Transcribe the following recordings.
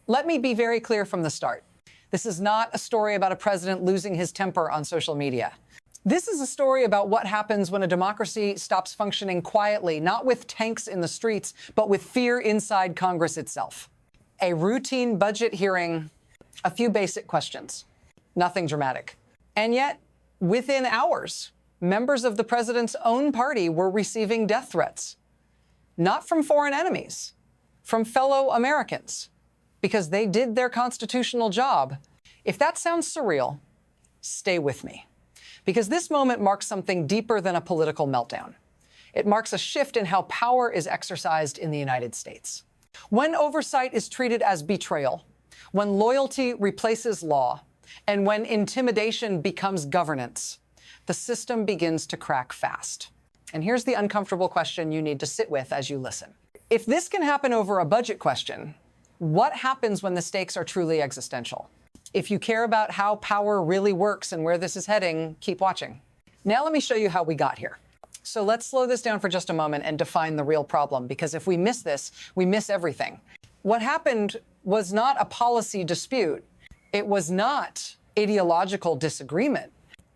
Let me be very clear from the start. This is not a story about a president losing his temper on social media. This is a story about what happens when a democracy stops functioning quietly, not with tanks in the streets, but with fear inside Congress itself. A routine budget hearing, a few basic questions, nothing dramatic. And yet, within hours, members of the president's own party were receiving death threats, not from foreign enemies, from fellow Americans, because they did their constitutional job. If that sounds surreal, stay with me. Because this moment marks something deeper than a political meltdown. It marks a shift in how power is exercised in the United States. When oversight is treated as betrayal, when loyalty replaces law, and when intimidation becomes governance, the system begins to crack fast. And here's the uncomfortable question you need to sit with as you listen. If this can happen over a budget question, what happens when the stakes are truly existential? If you care about how power really works and where this is heading, keep watching. Now let me show you how we got here. So let's slow this down for just a moment and define the real problem, because if we miss this, we miss everything. What happened was not a policy dispute. It was not ideological disagreement.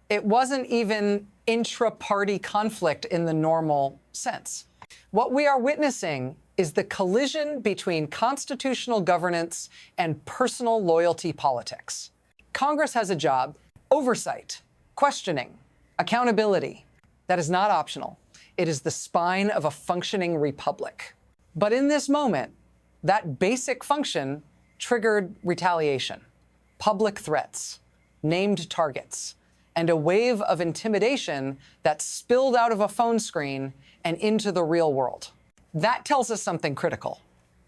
It wasn't even intra-party conflict in the normal sense. What we are witnessing is the collision between constitutional governance and personal loyalty politics. Congress has a job: oversight, questioning, accountability. That is not optional. It is the spine of a functioning republic. But in this moment, that basic function triggered retaliation, public threats, named targets, and a wave of intimidation that spilled out of a phone screen and into the real world. That tells us something critical.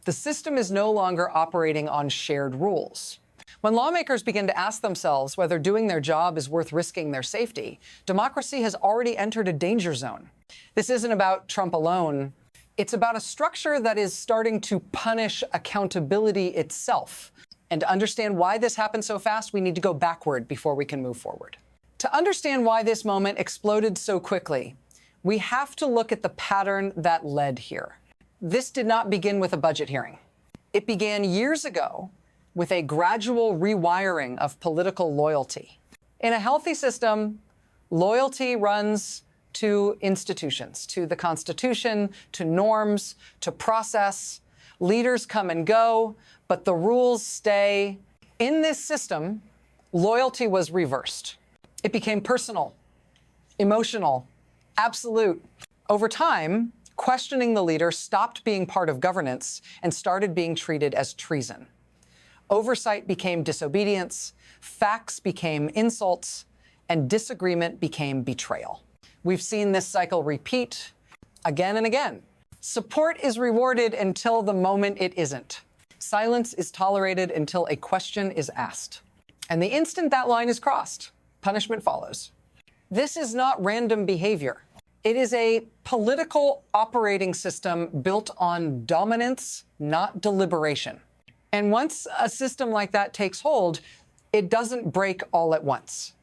The system is no longer operating on shared rules. When lawmakers begin to ask themselves whether doing their job is worth risking their safety, democracy has already entered a danger zone. This isn't about Trump alone. It's about a structure that is starting to punish accountability itself. And to understand why this happened so fast, we need to go backward before we can move forward. To understand why this moment exploded so quickly, we have to look at the pattern that led here. This did not begin with a budget hearing. It began years ago with a gradual rewiring of political loyalty. In a healthy system, loyalty runs to institutions, to the Constitution, to norms, to process. Leaders come and go, but the rules stay. In this system, loyalty was reversed. It became personal, emotional, absolute. Over time, questioning the leader stopped being part of governance and started being treated as treason. Oversight became disobedience, facts became insults, and disagreement became betrayal. We've seen this cycle repeat again and again. Support is rewarded until the moment it isn't. Silence is tolerated until a question is asked. And the instant that line is crossed, punishment follows. This is not random behavior. It is a political operating system built on dominance, not deliberation. And once a system like that takes hold, it doesn't break all at once.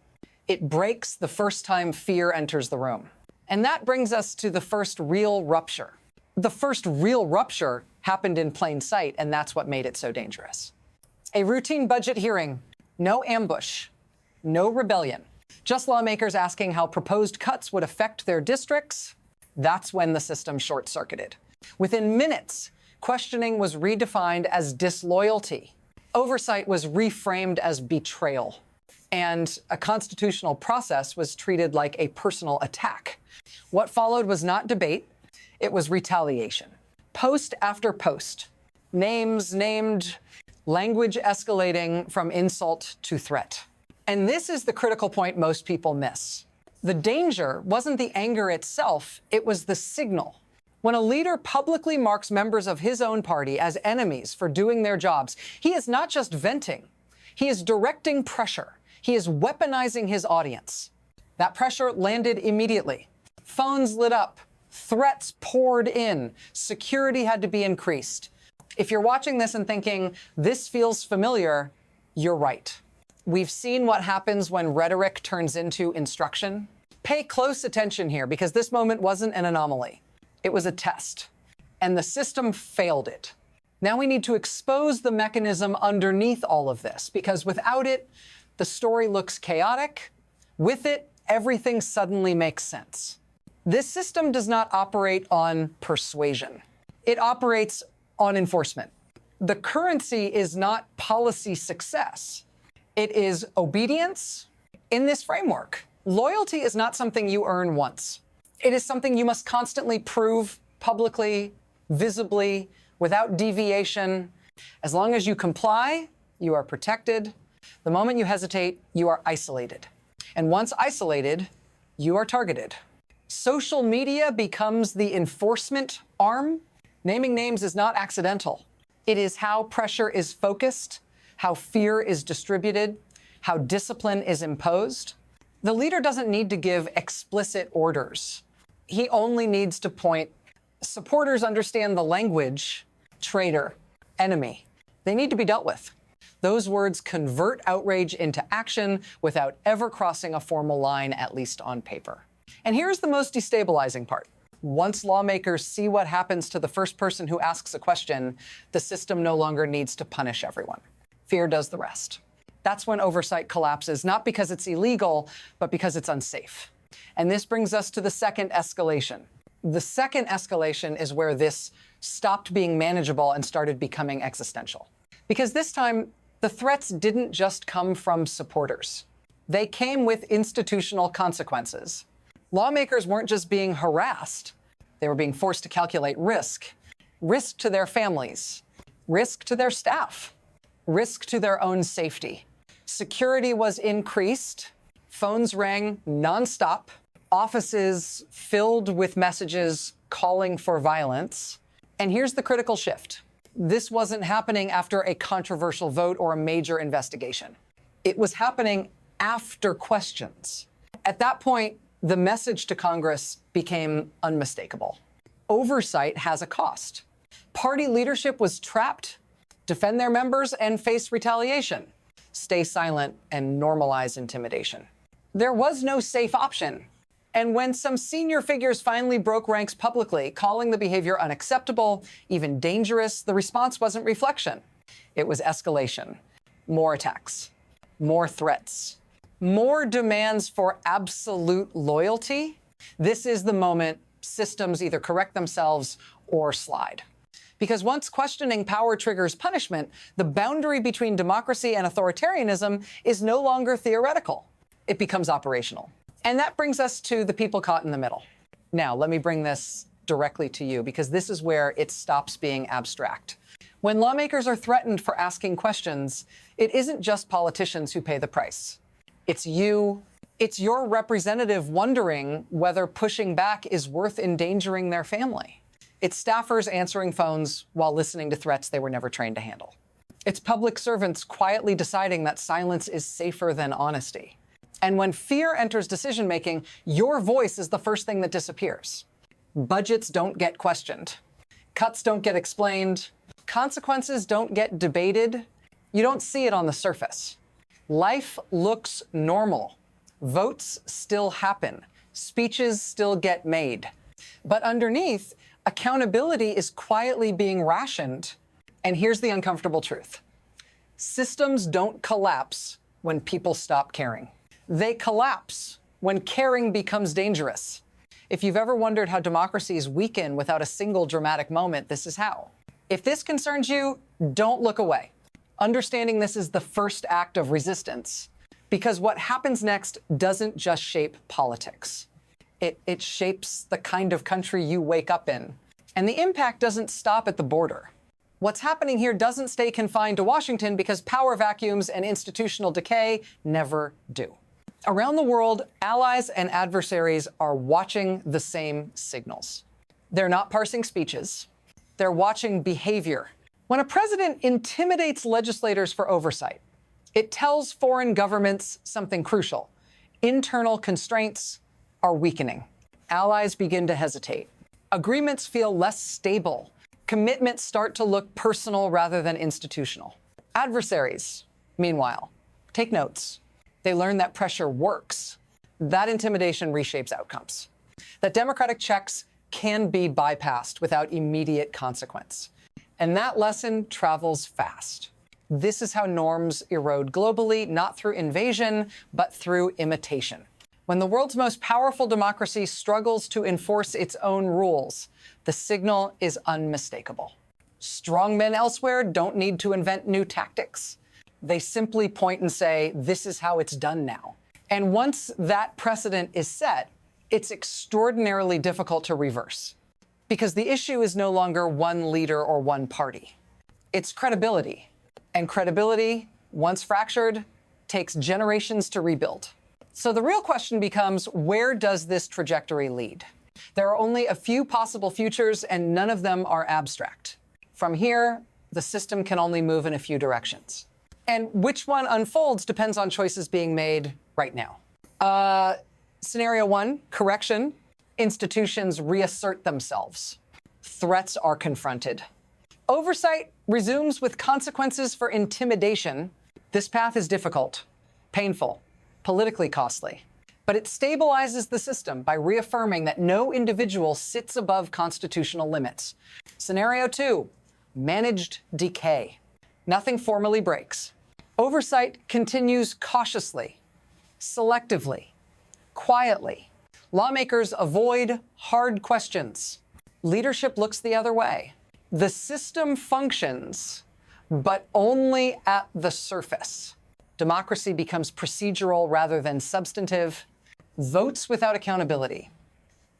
It breaks the first time fear enters the room. And that brings us to the first real rupture. The first real rupture happened in plain sight, and that's what made it so dangerous. A routine budget hearing, no ambush, no rebellion. Just lawmakers asking how proposed cuts would affect their districts. That's when the system short-circuited. Within minutes, questioning was redefined as disloyalty. Oversight was reframed as betrayal. And a constitutional process was treated like a personal attack. What followed was not debate, it was retaliation. Post after post, names named, language escalating from insult to threat. And this is the critical point most people miss. The danger wasn't the anger itself, it was the signal. When a leader publicly marks members of his own party as enemies for doing their jobs, he is not just venting, he is directing pressure. He is weaponizing his audience. That pressure landed immediately. Phones lit up, threats poured in, security had to be increased. If you're watching this and thinking, this feels familiar, you're right. We've seen what happens when rhetoric turns into instruction. Pay close attention here, because this moment wasn't an anomaly. It was a test, and the system failed it. Now we need to expose the mechanism underneath all of this, because without it, the story looks chaotic. With it, everything suddenly makes sense. This system does not operate on persuasion. It operates on enforcement. The currency is not policy success. It is obedience in this framework. Loyalty is not something you earn once. It is something you must constantly prove publicly, visibly, without deviation. As long as you comply, you are protected. The moment you hesitate, you are isolated. And once isolated, you are targeted. Social media becomes the enforcement arm. Naming names is not accidental. It is how pressure is focused, how fear is distributed, how discipline is imposed. The leader doesn't need to give explicit orders. He only needs to point. Supporters understand the language, traitor, enemy. They need to be dealt with. Those words convert outrage into action without ever crossing a formal line, at least on paper. And here's the most destabilizing part. Once lawmakers see what happens to the first person who asks a question, the system no longer needs to punish everyone. Fear does the rest. That's when oversight collapses, not because it's illegal, but because it's unsafe. And this brings us to the second escalation. The second escalation is where this stopped being manageable and started becoming existential. Because this time, the threats didn't just come from supporters. They came with institutional consequences. Lawmakers weren't just being harassed. They were being forced to calculate risk. Risk to their families. Risk to their staff. Risk to their own safety. Security was increased. Phones rang nonstop. Offices filled with messages calling for violence. And here's the critical shift. This wasn't happening after a controversial vote or a major investigation. It was happening after questions. At that point, the message to Congress became unmistakable. Oversight has a cost. Party leadership was trapped, defend their members, and face retaliation. Stay silent and normalize intimidation. There was no safe option. And when some senior figures finally broke ranks publicly, calling the behavior unacceptable, even dangerous, the response wasn't reflection. It was escalation. More attacks, more threats, more demands for absolute loyalty. This is the moment systems either correct themselves or slide. Because once questioning power triggers punishment, the boundary between democracy and authoritarianism is no longer theoretical. It becomes operational. And that brings us to the people caught in the middle. Now, let me bring this directly to you, because this is where it stops being abstract. When lawmakers are threatened for asking questions, it isn't just politicians who pay the price. It's you. It's your representative wondering whether pushing back is worth endangering their family. It's staffers answering phones while listening to threats they were never trained to handle. It's public servants quietly deciding that silence is safer than honesty. And when fear enters decision-making, your voice is the first thing that disappears. Budgets don't get questioned. Cuts don't get explained. Consequences don't get debated. You don't see it on the surface. Life looks normal. Votes still happen. Speeches still get made. But underneath, accountability is quietly being rationed. And here's the uncomfortable truth. Systems don't collapse when people stop caring. They collapse when caring becomes dangerous. If you've ever wondered how democracies weaken without a single dramatic moment, this is how. If this concerns you, don't look away. Understanding this is the first act of resistance, because what happens next doesn't just shape politics. It shapes the kind of country you wake up in. And the impact doesn't stop at the border. What's happening here doesn't stay confined to Washington, because power vacuums and institutional decay never do. Around the world, allies and adversaries are watching the same signals. They're not parsing speeches. They're watching behavior. When a president intimidates legislators for oversight, it tells foreign governments something crucial. Internal constraints are weakening. Allies begin to hesitate. Agreements feel less stable. Commitments start to look personal rather than institutional. Adversaries, meanwhile, take notes. They learn that pressure works. That intimidation reshapes outcomes. That democratic checks can be bypassed without immediate consequence. And that lesson travels fast. This is how norms erode globally, not through invasion, but through imitation. When the world's most powerful democracy struggles to enforce its own rules, the signal is unmistakable. Strongmen elsewhere don't need to invent new tactics. They simply point and say, this is how it's done now. And once that precedent is set, it's extraordinarily difficult to reverse. Because the issue is no longer one leader or one party. It's credibility. And credibility, once fractured, takes generations to rebuild. So the real question becomes, where does this trajectory lead? There are only a few possible futures, and none of them are abstract. From here, the system can only move in a few directions. And which one unfolds depends on choices being made right now. Scenario 1, correction. Institutions reassert themselves. Threats are confronted. Oversight resumes with consequences for intimidation. This path is difficult, painful, politically costly. But it stabilizes the system by reaffirming that no individual sits above constitutional limits. Scenario 2, managed decay. Nothing formally breaks. Oversight continues cautiously, selectively, quietly. Lawmakers avoid hard questions. Leadership looks the other way. The system functions, but only at the surface. Democracy becomes procedural rather than substantive. Votes without accountability.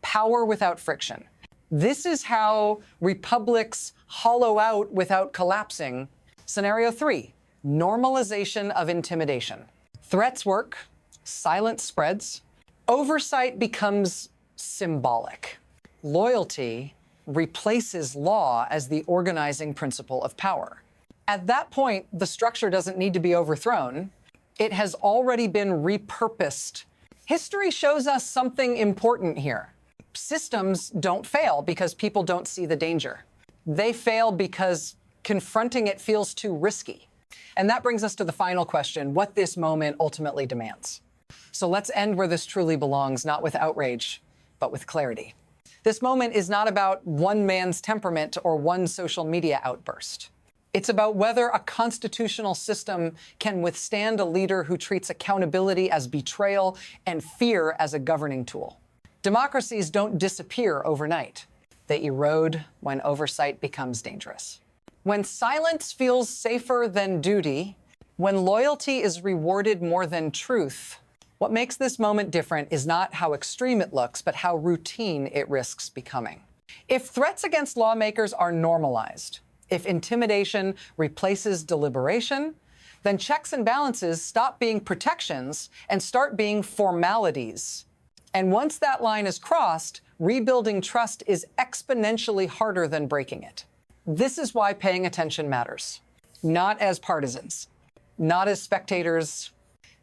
Power without friction. This is how republics hollow out without collapsing. Scenario 3, normalization of intimidation. Threats work, silence spreads. Oversight becomes symbolic. Loyalty replaces law as the organizing principle of power. At that point, the structure doesn't need to be overthrown. It has already been repurposed. History shows us something important here. Systems don't fail because people don't see the danger. They fail because confronting it feels too risky. And that brings us to the final question, what this moment ultimately demands. So let's end where this truly belongs, not with outrage, but with clarity. This moment is not about one man's temperament or one social media outburst. It's about whether a constitutional system can withstand a leader who treats accountability as betrayal and fear as a governing tool. Democracies don't disappear overnight. They erode when oversight becomes dangerous. When silence feels safer than duty, when loyalty is rewarded more than truth, what makes this moment different is not how extreme it looks, but how routine it risks becoming. If threats against lawmakers are normalized, if intimidation replaces deliberation, then checks and balances stop being protections and start being formalities. And once that line is crossed, rebuilding trust is exponentially harder than breaking it. This is why paying attention matters. Not as partisans, not as spectators,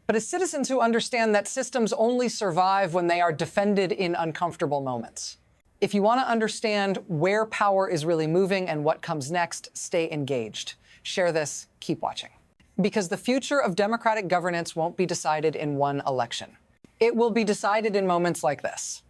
but as citizens who understand that systems only survive when they are defended in uncomfortable moments. If you want to understand where power is really moving and what comes next, stay engaged. Share this, keep watching. Because the future of democratic governance won't be decided in one election. It will be decided in moments like this.